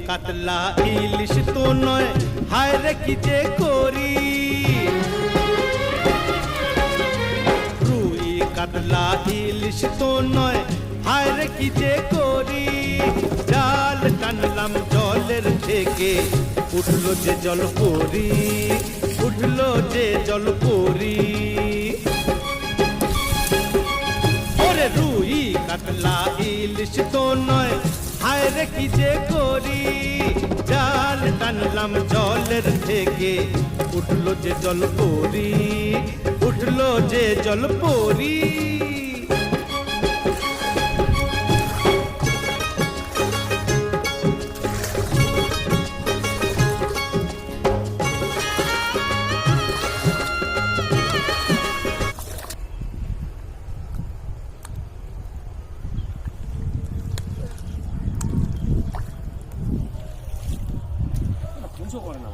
কাতলা ইলিশ তো নয়, হায় রে কি যে করি। রুই কাতলা ইলিশ তো নয়, হায় রে কি যে করি। জাল টানলাম জলের থেকে, উঠলো যে জল পরি, উঠলো যে জল পরি। ওরে রুই কাতলা ইলিশ তো নয়, হায় রে কি যে করি। জাল টানলাম জলের থেকে, উঠলো যে জল পরি, উঠলো যে জল পরি। পুজো করে না